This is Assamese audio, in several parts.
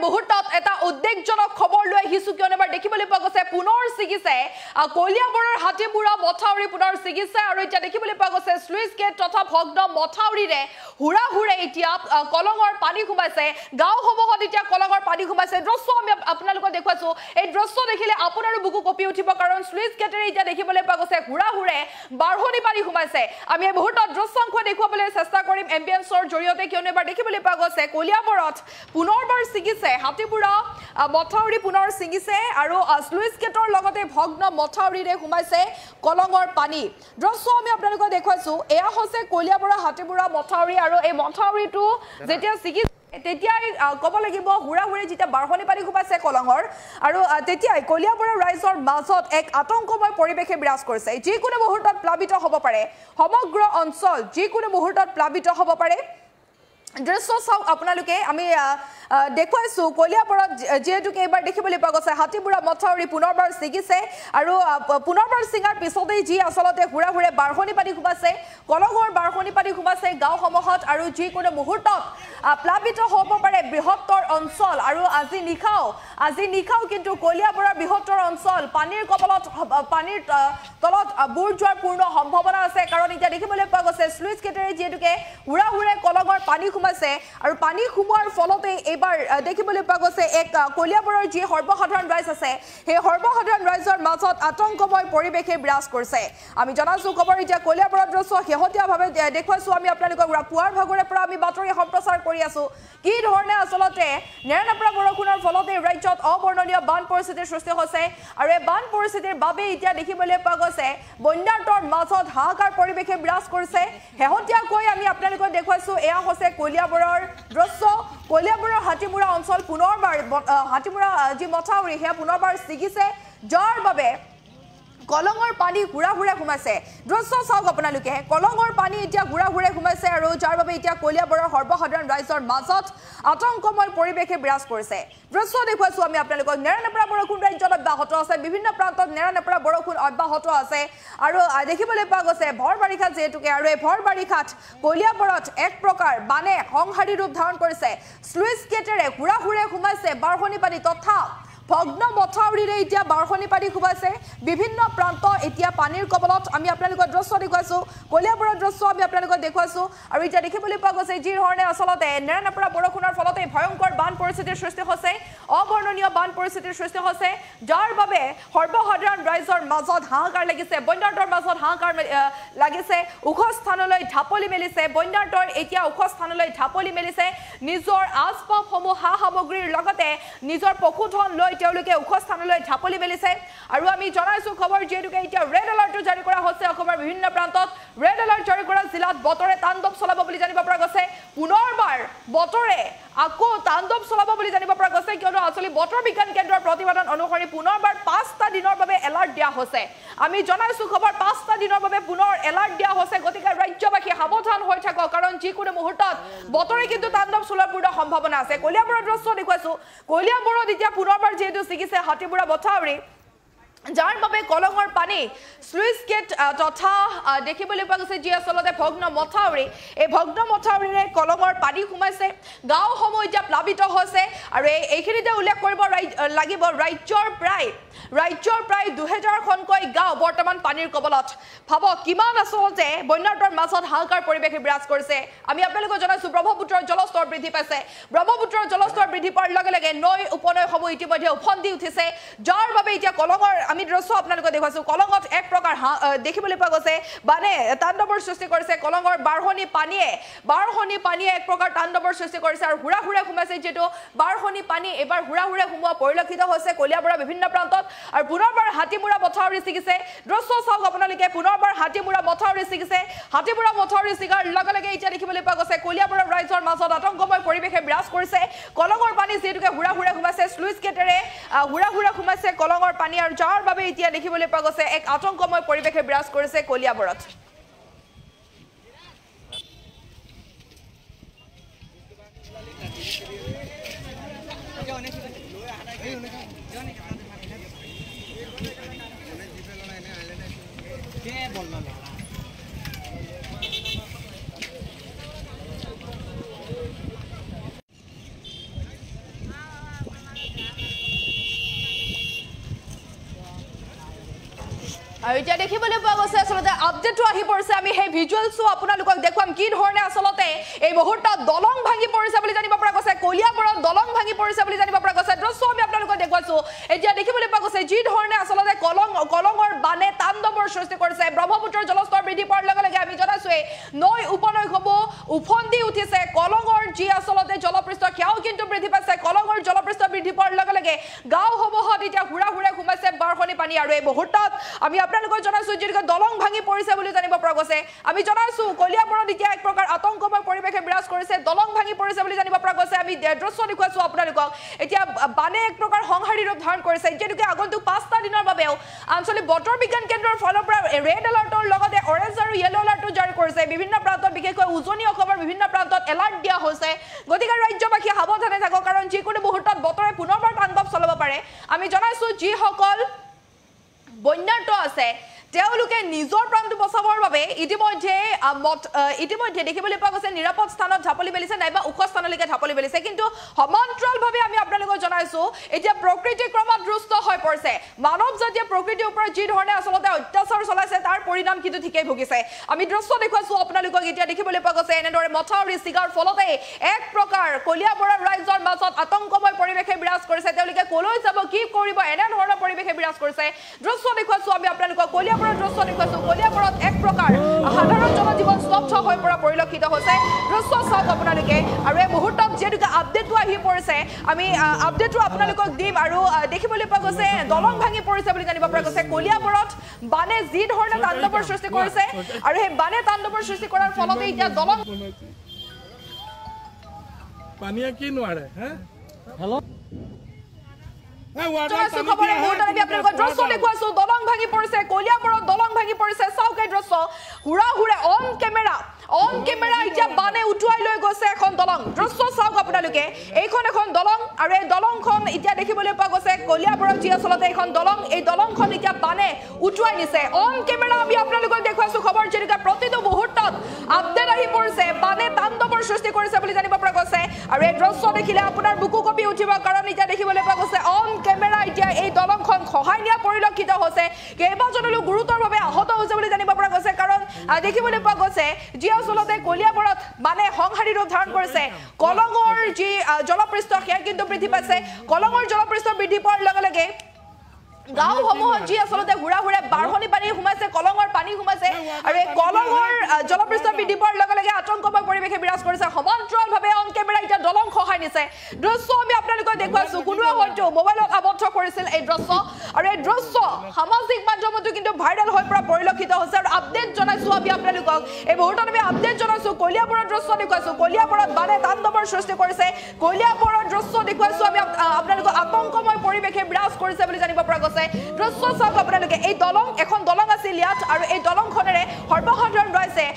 মুহূৰ্তত এটা উদ্বেগজনক খবৰ লৈ আহিছো কিয়নো এবাৰ দেখিবলৈ পোৱা গৈছে পুনৰ ছিগিছে কলিয়াবৰৰ হাতীমুৰা মথাউৰি পুনৰ ছিগিছে আৰু এতিয়া দেখিবলৈ পোৱা গৈছে স্লুইচ গেট তথা ভগ্ন মথাউৰিৰে হুৰাহুৰে এতিয়া কলঙৰ পানী সোমাইছে গাঁওসমূহত এতিয়া কলঙৰ পানী সোমাইছে দৃশ্য আমি আপোনালোকক দেখুৱাইছো এই দৃশ্য দেখিলে আপোনাৰো বুকু কঁপি উঠিব কাৰণ স্লুইচ গেটেৰে এতিয়া দেখিবলৈ পোৱা গৈছে হুৰাহুৰে বাঢ়নি পানী সোমাইছে আমি এই মুহূৰ্তত দৃশ্যাংশ দেখুৱাবলৈ চেষ্টা কৰিম এম্বিয়েন্সৰ জৰিয়তে কিয়নো এবাৰ দেখিবলৈ পোৱা গৈছে কলিয়াবৰত পুনৰবাৰ ছিগিছে হাতীমুৰা মথাউৰি পুনৰ ছিগিছে আৰু স্লুইচ গেটৰ লগতে ভগ্ন মথাউৰিৰে সোমাইছে কলঙৰ পানী দৃশ্য আমি আপোনালোকক দেখুৱাইছো এয়া হৈছে কলিয়াবৰৰ হাতীমুৰা মথাউৰি আৰু এই মথাউৰিটো যেতিয়া ছিগিছে তেতিয়াই ক'ব লাগিব হুৰাহুৰে যেতিয়া বাঢ়নি পানী সোমাইছে কলঙৰ আৰু তেতিয়াই কলিয়াবৰৰ ৰাইজৰ মাজত এক আতংকময় পৰিৱেশে বিৰাজ কৰিছে যিকোনো মুহূৰ্তত প্লাবিত হ'ব পাৰে সমগ্ৰ অঞ্চল যিকোনো মুহূৰ্তত প্লাবিত হ'ব পাৰে দৃশ্য চাওক আপোনালোকে আমি দেখুৱাইছো কলিয়াবৰত যেহেতুকে এইবাৰ দেখিবলৈ পোৱা গৈছে হাতীমুৰা মথাউৰি পুনৰবাৰ ছিগিছে আৰু পুনৰবাৰ ছিঙাৰ পিছতেই যি আচলতে হুৰাহুৰে বাঢ়নি পানী সোমাইছে কলঙৰ বাঢ়নি পানী সোমাইছে গাঁওসমূহত আৰু যিকোনো মুহূৰ্তত প্লাবিত হ'ব পাৰে বৃহত্তৰ অঞ্চল আৰু আজি নিশাও কিন্তু কলিয়াবৰৰ বৃহত্তৰ অঞ্চল পানীৰ কবলত পানীৰ তলত বুৰ যোৱাৰ পূৰ্ণ সম্ভাৱনা আছে কাৰণ এতিয়া দেখিবলৈ পোৱা গৈছে স্লুইচ গেটেৰে যিহেতুকে হুৰাহুৰে কলঙৰ পানী সোমাইছে আৰু পানী সোমোৱাৰ ফলতে এইবাৰ দেখিবলৈ পোৱা গৈছে এক কলিয়াবৰৰ যি সৰ্বসাধাৰণ ৰাইজ আছে সেই সৰ্বসাধাৰণ ৰাইজৰ মাজত আতংকময় পৰিৱেশে বিৰাজ কৰিছে আমি জনাইছো খবৰ এতিয়া কলিয়াবৰৰ দৃশ্য শেহতীয়াভাৱে দেখুৱাইছো আমি আপোনালোকক পুৱাৰ ভাগৰে পৰা আমি বাতৰি সম্প্ৰচাৰ কৰি আছো কি ধৰণে আচলতে নেৰানেপেৰা বৰষুণৰ ফলতে ৰাজ্যত অবৰ্ণনীয় বান পৰিস্থিতিৰ সৃষ্টি হৈছে আৰু এই বান পৰিস্থিতিৰ বাবে এতিয়া দেখিবলৈ পোৱা গৈছে বন্যাৰ্তৰ মাজত হাহাকাৰ পৰিৱেশে বিৰাজ কৰিছে শেহতীয়াকৈ আমি আপোনালোকক দেখুৱাইছো এয়া হৈছে কলিয়াবৰৰ দৃশ্য কলিয়াবৰৰ হাতীমুৰা অঞ্চল পুনৰবাৰ হাতীমুৰা যি মথাউৰি সেয়া পুনৰবাৰ ছিগিছে যাৰ বাবে কলঙৰ পানী হুৰাহুৰে সোমাইছে দৃশ্য চাওক আপোনালোকে কলঙৰ পানী এতিয়া হুৰাহুৰে সোমাইছে আৰু যাৰ বাবে এতিয়া কলিয়াবৰৰ সৰ্বসাধাৰণ ৰাইজৰ মাজত আতংকময় পৰিৱেশে বিৰাজ কৰিছে দৃশ্য দেখুৱাইছো আমি আপোনালোকক নেৰানেপেৰা বৰষুণ ৰাজ্যত অব্যাহত আছে বিভিন্ন প্ৰান্তত নেৰানেপেৰা বৰষুণ অব্যাহত আছে আৰু দেখিবলৈ পোৱা গৈছে ভৰ বাৰিষা যিহেতুকে আৰু এই ভৰ বাৰিষাত কলিয়াবৰত এক প্ৰকাৰ বানে সংহাৰী ৰূপ ধাৰণ কৰিছে স্লুইচ গেটেৰে হুৰাহুৰে সোমাইছে বাঢ়নি পানী তথা ভগ্ন মথাউৰিৰে এতিয়া বাঢ়নি পানী সোমাইছে বিভিন্ন প্ৰান্ত এতিয়া পানীৰ কবলত আমি আপোনালোকক দৃশ্য দেখুৱাইছো কলিয়াবৰৰ দৃশ্য আমি আপোনালোকক দেখুৱাইছো আৰু এতিয়া দেখিবলৈ পোৱা গৈছে যি ধৰণে আচলতে নেৰানেপেৰা বৰষুণৰ ফলতে ভয়ংকৰ বান পৰিস্থিতিৰ সৃষ্টি হৈছে অবৰ্ণনীয় বান পৰিস্থিতিৰ সৃষ্টি হৈছে যাৰ বাবে সৰ্বসাধাৰণ ৰাইজৰ মাজত হাহাকাৰ লাগিছে বন্যাৰ্তৰ মাজত হাহাকাৰ লাগিছে ওখ স্থানলৈ ঢাপলি মেলিছে বন্যাৰ্তৰ এতিয়া ওখ স্থানলৈ ঢাপলি মেলিছে নিজৰ আচবাবসমূহ সা সামগ্ৰীৰ লগতে নিজৰ পশুধন লৈ তেওঁলোকে ওখ স্থানলৈ ঢাপলি মেলিছে আৰু আমি জনাইছো খবৰ যেহেতুকে এতিয়া ৰেড এলাৰ্ট জাৰি কৰা হৈছে অসমৰ বিভিন্ন প্ৰান্তত ৰেড এলাৰ্ট জাৰি কৰা জিলাত বতৰে তাণ্ডৱ চলাব বুলি জানিব পৰা গৈছে পুনৰবাৰ বতৰে আকৌ তাণ্ডৱ চলাব বুলি জানিব পৰা গৈছে কিয়নো আচলি বতৰ বিজ্ঞান কেন্দ্ৰৰ প্ৰতিবেদন অনুসৰি পুনৰবাৰ 5টা দিনৰ বাবে এলাৰ্ট দিয়া হৈছে আমি জনাইছো খবৰ 5টা দিনৰ বাবে পুনৰ এলাৰ্ট দিয়া হৈছে গতিকে ৰাজ্যবাসী সাৱধান হৈ থাকক কাৰণ যিকোনো মুহূৰ্তত বতৰে কিন্তু তাণ্ডৱ চলোৱাৰ পূৰ্ণ সম্ভাৱনা আছে কলিয়াবৰৰ দৃশ্য দেখুৱাইছো কলিয়াবৰত এতিয়া পুনৰবাৰ যেহেতু ছিগিছে হাতীমুৰা মথাউৰি যাৰ বাবে কলঙৰ পানী স্লুইচ গেট তথা দেখিবলৈ পোৱা গৈছে যি আচলতে ভগ্ন মথাউৰি এই ভগ্ন মথাউৰিৰে কলঙৰ পানী সোমাইছে গাঁওসমূহ এতিয়া প্লাবিত হৈছে আৰু এইখিনিতে উল্লেখ কৰিব লাগিব ৰাজ্যৰ প্ৰায় 2000খনকৈ গাঁও বৰ্তমান পানীৰ কবলত ভাব কিমান আচলতে বন্যাৰ্তৰ মাজত হাহাকাৰ পৰিৱেশে বিৰাজ কৰিছে আমি আপোনালোকক জনাইছো ব্ৰহ্মপুত্ৰৰ জলস্তৰ বৃদ্ধি পাইছে ব্ৰহ্মপুত্ৰৰ জলস্তৰ বৃদ্ধি পোৱাৰ লগে লগে নৈ উপনৈসমূহ ইতিমধ্যে উফন্দি উঠিছে যাৰ বাবে এতিয়া কলঙৰ আমি দৃশ্য আপোনালোকক দেখুৱাইছো কলঙত এক প্ৰকাৰ দেখিবলৈ পোৱা গৈছে বানে তাণ্ডৱৰ সৃষ্টি কৰিছে কলঙৰ বাঢ়নি পানীয়ে এক প্ৰকাৰ তাণ্ডৱৰ সৃষ্টি কৰিছে আৰু হুৰাহুৰে সোমাইছে যেটো বাঢ়নি পানী এবাৰ হুৰাহুৰে সোমোৱা পৰিলক্ষিত হৈছে কলিয়াবৰৰ বিভিন্ন প্ৰান্তত আৰু পুনৰবাৰ হাতীমুৰা মথাউৰি ছিগিছে দৃশ্য চাওক আপোনালোকে পুনৰবাৰ হাতীমুৰা মথাউৰি ছিগিছে হাতীমুৰা মথাউৰি ছিগাৰ লগে লগে এতিয়া দেখিবলৈ পোৱা গৈছে কলিয়াবৰৰ ৰাইজৰ মাজত আতংকময় পৰিৱেশে বিৰাজ কৰিছে কলঙৰ পানী যিহেতুকে হুৰাহুৰে সোমাইছে স্লুইচ গেটেৰে হুৰাহুৰে সোমাইছে কলঙৰ পানী আৰু যাৰ বাবে এতিয়া দেখিবলৈ পোৱা গৈছে এক আতংকময় পৰিৱেশে বিৰাজ কৰিছে কলিয়াবৰত আৰু এতিয়া দেখিবলৈ পোৱা গৈছে আসলে আপডেটটো আহি পৰিছে আমি সেই ভিজুৱেলছো আপোনালোকক দেখুৱাম কি ধৰণে আসলতে এই মুহূৰ্তত দলং ভাঙি পৰিছে বুলি জানিব পৰা গৈছে কলিয়াবৰত দলং ভাঙি পৰিছে বুলি জানিব পৰা গৈছে দৃশ্য আমি আপোনালোকক দেখুৱাইছো এতিয়া দেখিবলৈ পোৱা গৈছে যি ধৰণে আসলতে কলঙৰ বানে তাণ্ডৱৰ সৃষ্টি কৰিছে ব্ৰহ্মপুত্ৰৰ জলস্তৰ বৃদ্ধি পোৱাৰ লগে লগে আমি জনাইছো নৈ উপনৈ হ'ব উফন্দি উঠিছে কলঙৰ যি আসলতে জলপৃষ্ঠ সেয়াও কিন্তু বৃদ্ধি পাইছে কলঙৰ জলপৃষ্ঠ বৃদ্ধি পোৱাৰ লগে লগে গাঁও সমূহত এতিয়া হুৰা সোমাইছে বাৰখনি পানী আৰু এই মুহূৰ্তত আমি আপোনালোকক জনাইছো যে দলং ভাঙি পৰিছে বুলি জানিব পৰা গৈছে আমি জনাইছো কলিয়াবৰত এতিয়া এক প্ৰকাৰ আতংকময় পৰিৱেশে বিৰাজ কৰিছে দলং ভাঙি পৰিছে বুলি জানিব পৰা গৈছে আমি দৃশ্য দেখুৱাইছো আপোনালোকক এতিয়া বানে এক প্ৰকাৰ সংহাৰী ৰূপ ধাৰণ কৰিছে যেনেকৈ আগন্তুক 5টা দিনৰ বাবেও আঞ্চলিক বতৰ বিজ্ঞান কেন্দ্ৰৰ ফালৰ পৰা ৰেড এলাৰ্টৰ লগতে অৰেঞ্জ আৰু য়েলো এলাৰ্টটো জাৰি কৰিছে বিভিন্ন প্ৰান্তত বিশেষকৈ উজনি অসমৰ বিভিন্ন প্ৰান্তত এলাৰ্ট দিয়া হৈছে গতিকে ৰাজ্যবাসী সাৱধানে থাকক কাৰণ যিকোনো মুহূৰ্তত বতৰে পুনৰবাৰ তাণ্ডৱ চলাব পাৰে আমি জনাইছো যিসকল বন্যাৰ্ত আছে তেওঁলোকে নিজৰ প্ৰাণটো বচাবৰ বাবে ইতিমধ্যে দেখিবলৈ পোৱা গৈছে নিৰাপদ স্থানত ঝাপলি মেলিছে নাইবা ওখ স্থানলৈকে ঝাপলি মেলিছে কিন্তু সমান্তৰালভাৱে আমি আপোনালোকক জনাইছো এতিয়া প্ৰকৃতি ক্ৰমত দুষ্ট হৈ পৰিছে মানৱ জাতিয়ে প্ৰকৃতিৰ ওপৰত যি ধৰণে আসলতে অত্যাচাৰ চলাইছে তাৰ পৰিণাম কিন্তু ঠিকেই ভুগিছে আমি দৃশ্য দেখুৱাইছো আপোনালোকক এতিয়া দেখিবলৈ পোৱা গৈছে এনেদৰে মথাউৰি ছিগাৰ ফলতে এক প্ৰকাৰ কলিয়াবৰৰ ৰাইজৰ মাজত আতংকময় পৰিৱেশে বিৰাজ কৰিছে তেওঁলোকে কলৈ যাব কি কৰিব এনে ধৰণৰ পৰিৱেশে বিৰাজ কৰিছে দৃশ্য দেখুৱাইছো আমি আপোনালোকক কলিয়াবৰত এক প্ৰকাৰ সাধাৰণ জনজীৱন স্তব্ধ হৈ পৰা পৰিলক্ষিত হৈছে দৃশ্য চাওক আপোনালোকে আৰু এই মুহূৰ্তত যেনেকৈ আপডেটটো আহি পৰিছে আমি আপডেটটো আপোনালোকক দিম আৰু দেখিবলৈ পোৱা গৈছে দলং ভাঙি পৰিছে বুলি জানিব পৰা গৈছে কলিয়াবৰত বানে যি ধৰণে তাণ্ডৱৰ সৃষ্টি কৰিছে আৰু সেই বানে তাণ্ডৱৰ সৃষ্টি কৰাৰ ফলতে এতিয়া দলং পানীয়ে কি নোৱাৰে হেল্ল' দলং ভাঙি পৰিছে কলিয়াবৰত দলং ভাঙি পৰিছে চাওক এই দৃশ্য হুৰা অন কেমেৰা এতিয়া বানে উঠুৱাই লৈ গৈছে এখন দলং দৃশ্য চাওক আপোনালোকে এইখন এখন দলং আৰু এই দলংখন এতিয়া দেখিবলৈ পোৱা গৈছে কলিয়াবৰত যি আচলতে এখন দলং এই দলংখন এতিয়া বানে উঠুৱাই নিছে অন কেমেৰা আমি আপোনালোকক দেখুৱাইছো খবৰ যেনেকৈ প্ৰতিটো মুহূৰ্তত আপডেট আহি পৰিছে বানে তাণ্ডৱৰ সৃষ্টি কৰিছে বুলি জানিব পৰা গৈছে আৰু এই দৃশ্য দেখিলে আপোনাৰ বুকু কঁপি উঠিব কাৰণ এতিয়া দেখিবলৈ পোৱা গৈছে অন কেমেৰা এতিয়া এই দলংখন খহাই নিয়া পৰিলক্ষিত হৈছে কেইবাজনো লোক গুৰুতৰভাৱে আহত হৈছে বুলি জানিব পৰা গৈছে কাৰণ দেখিবলৈ পোৱা গৈছে যি আচলতে কলিয়াবৰত মানে সংহাৰী ৰূপ ধাৰণ কৰিছে কলঙৰ যি জলপৃষ্ঠ সেয়া কিন্তু বৃদ্ধি পাইছে কলঙৰ জলপৃষ্ঠ বৃদ্ধি পোৱাৰ লগে লগে গাঁওসমূহত যি আচলতে হুৰা বাৰহনি পানী সোমাইছে কলঙৰ পানী সোমাইছে আৰু এই কলঙৰ জলপৃষ্ঠ বৃদ্ধি পোৱাৰ লগে লগে আতংকময় পৰিৱেশে বিৰাজ কৰিছে সমান্তৰালভাৱে অন কেমেৰা এতিয়া দলং খহাই নিছে দৃশ্য আমি আপোনালোকক দেখুৱাইছো কোনোৱে হয়তো মোবাইলত আবদ্ধ কৰিছিল এই দৃশ্য আৰু এই দৃশ্য সামাজিক মাধ্যমতো কিন্তু ভাইৰেল হৈ পৰা পৰিলক্ষিত হৈছে আৰু আপডেট জনাইছো আমি আপোনালোকক এই মুহূৰ্তত আমি আপডেট জনাইছো কলিয়াবৰৰ দৃশ্য দেখুৱাইছো কলিয়াবৰত বানে তাণ্ডৱৰ সৃষ্টি কৰিছে কলিয়াবৰৰ দৃশ্য দেখুৱাইছো আমি আপোনালোকক আতংকময় পৰিৱেশে বিৰাজ কৰিছে বুলি জানিব পৰা গৈছে দৃশ্য চাওক আপোনালোকে এই দলং এখন দলং আছিল ইয়াত আৰু এই দলংখনেৰে সৰ্বসাধাৰণ ৰাইজে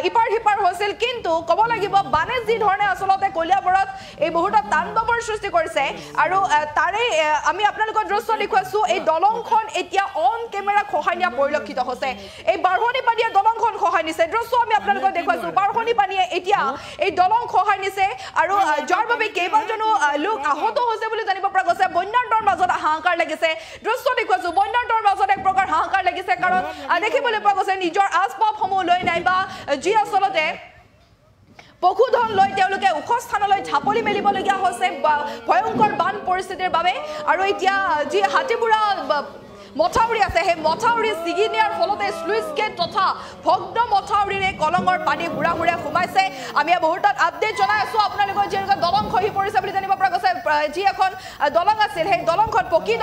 ইপাৰ সিপাৰ হৈছিল কিন্তু ক'ব লাগিব বানে যি ধৰণে আচলতে কলিয়াবৰত এই মুহূৰ্তত তাণ্ডৱৰ সৃষ্টি কৰিছে আৰু তাৰে আমি আপোনালোকৰ দৃশ্য দেখুৱাইছো এই দলংখন এতিয়া অন কেমেৰা খহাই নিয়া পৰিলক্ষিত হৈছে এই বাৰহনি পানীয়ে দলংখন খহাই নিছে দৃশ্য আমি আপোনালোকক দেখুৱাইছো বাৰহনি পানীয়ে এতিয়া এই দলং খহাই নিছে আৰু যাৰ বাবে কেইবাজনো লোক আহত হৈছে বুলি জানিব পৰা গৈছে বন্যাৰ্তৰ মাজত হাহাকাৰ লাগিছে দৃশ্য দেখুৱাইছো বন্যাৰ্তৰ মাজত এক প্ৰকাৰ হাহাকাৰ লাগিছে কাৰণ দেখিবলৈ পোৱা গৈছে নিজৰ আচবাবসমূহ লৈ নাইবা যি আচলতে পশুধন লৈ তেওঁলোকে ওখ স্থানলৈ ঝাপলি মেলিবলগীয়া হৈছে ভয়ংকৰ বান পৰিস্থিতিৰ বাবে আৰু এতিয়া যি হাতীবুঢ়া মথাউৰি আছে সেই মথাউৰি ছিগি নিয়াৰ ফলতে স্লুইচ গেট তথা ভগ্ন মথাউৰিৰে কলঙৰ পানী হুৰা সোমাইছে আমি এই মুহূৰ্তত আপডেট জনাই আছো আপোনালোকৰ যিহেতু দলং খহি পৰিছে বুলি জানিব পৰা গৈছে যি এখন দলং আছিল সেই দলংখন পকী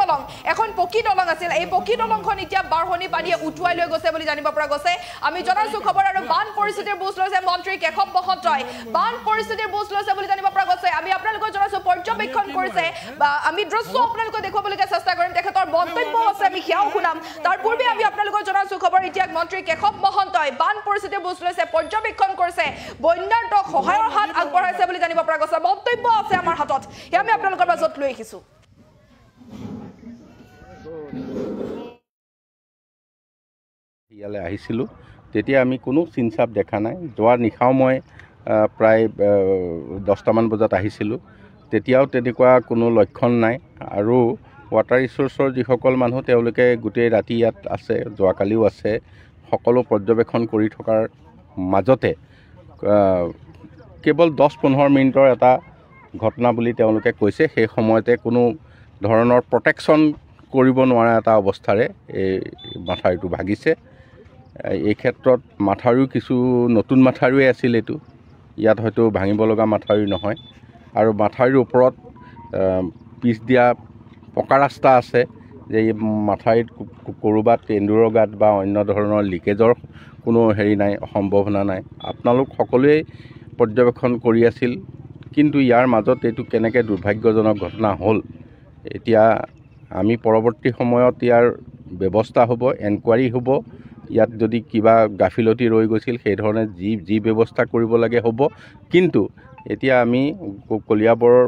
দলং আছিল এই পকী দলংখন এতিয়া বাৰহনি পানীয়ে উঠুৱাই লৈ গৈছে বুলি জানিব পৰা গৈছে আমি জনাইছো খবৰ আৰু বান পৰিস্থিতিৰ বুজ লৈছে মন্ত্ৰী কেশৱ মহন্তই বান পৰিস্থিতিৰ বুজ লৈছে বুলি জানিব পৰা গৈছে আমি আপোনালোকক জনাইছো পৰ্যবেক্ষণ কৰিছে আমি দৃশ্য আপোনালোকক দেখুৱাবলৈকে চেষ্টা কৰিম তেখেতৰ মন্তব্য আছে আমি সেয়াও শুনাম তাৰ পূৰ্বে আমি আপোনালোকক জনাইছো খবৰ এতিয়া মন্ত্ৰী কেশৱ মহন্তই বান পৰিস্থিতিৰ বুজ লৈছে পৰ্যবেক্ষণ কৰিছে বন্যাৰ্তক সহায়ৰ হাত আগবঢ়াইছে বুলি জানিব পৰা গৈছে মন্তব্য আছে আমাৰ হাতত সেয়া আমি আপোনালোকৰ মাজত লৈ আহিছো ইয়ালৈ আহিছিলোঁ তেতিয়া আমি কোনো চিনচাপ দেখা নাই যোৱাৰ নিশাও মই প্ৰায় 10টামান বজাত আহিছিলোঁ তেতিয়াও তেনেকুৱা কোনো লক্ষণ নাই আৰু ৱাটাৰ ৰিচোৰ্চৰ যিসকল মানুহ তেওঁলোকে গোটেই ৰাতি ইয়াত আছে, যোৱাকালিও আছে, সকলো পৰ্যবেক্ষণ কৰি থকাৰ মাজতে কেৱল 10-15 মিনিটৰ এটা ঘটনা বুলি তেওঁলোকে কৈছে। সেই সময়তে কোনো ধৰণৰ প্ৰটেকশ্যন কৰিব নোৱাৰা এটা অৱস্থাৰে এই মাথাউৰিটো ভাগিছে। এই ক্ষেত্ৰত মাথাউৰিও কিছু নতুন মাথাউৰি আছিল, এইটো ইয়াত হয়তো ভাঙিব লগা মাথাউৰি নহয়। আৰু মাথাউৰিৰ ওপৰত পিচ দিয়া পকা ৰাস্তা আছে, যে এই মাথাউৰিত ক'ৰবাত এন্দুৰৰ গাঁত বা অন্য ধৰণৰ লিকেজৰ কোনো হেৰি নাই, সম্ভাৱনা নাই। আপোনালোক সকলোৱে পৰ্যবেক্ষণ কৰি আছিল, কিন্তু ইয়াৰ মাজত এইটো কেনেকৈ দুৰ্ভাগ্যজনক ঘটনা হ'ল, এতিয়া আমি পৰৱৰ্তী সময়ত ইয়াৰ ব্যৱস্থা হ'ব, এনকুৱাৰী হ'ব। ইয়াত যদি কিবা গাফিলতি ৰৈ গৈছিল সেইধৰণে যি ব্যৱস্থা কৰিব লাগে হ'ব। কিন্তু এতিয়া আমি কলিয়াবৰৰ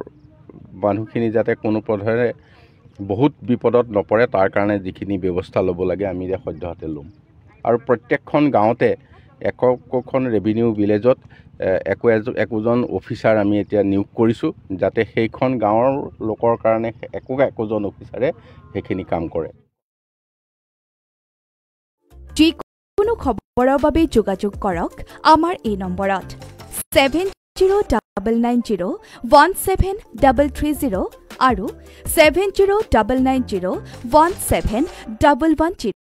মানুহখিনি যাতে কোনো পধৰে বহুত বিপদত নপৰে তাৰ কাৰণে যিখিনি ব্যৱস্থা ল'ব লাগে আমি এতিয়া সদ্যহতে ল'ম। আৰু প্ৰত্যেকখন গাঁৱতে একোখন ৰেভিনিউ ভিলেজত একোজন অফিচাৰ আমি এতিয়া নিয়োগ কৰিছোঁ, যাতে সেইখন গাঁৱৰ লোকৰ কাৰণে একোজন অফিচাৰে সেইখিনি কাম কৰে। যিকোনো খবৰৰ বাবে যোগাযোগ কৰক আমাৰ এই নম্বৰত 7099017330 আৰু 7099017110।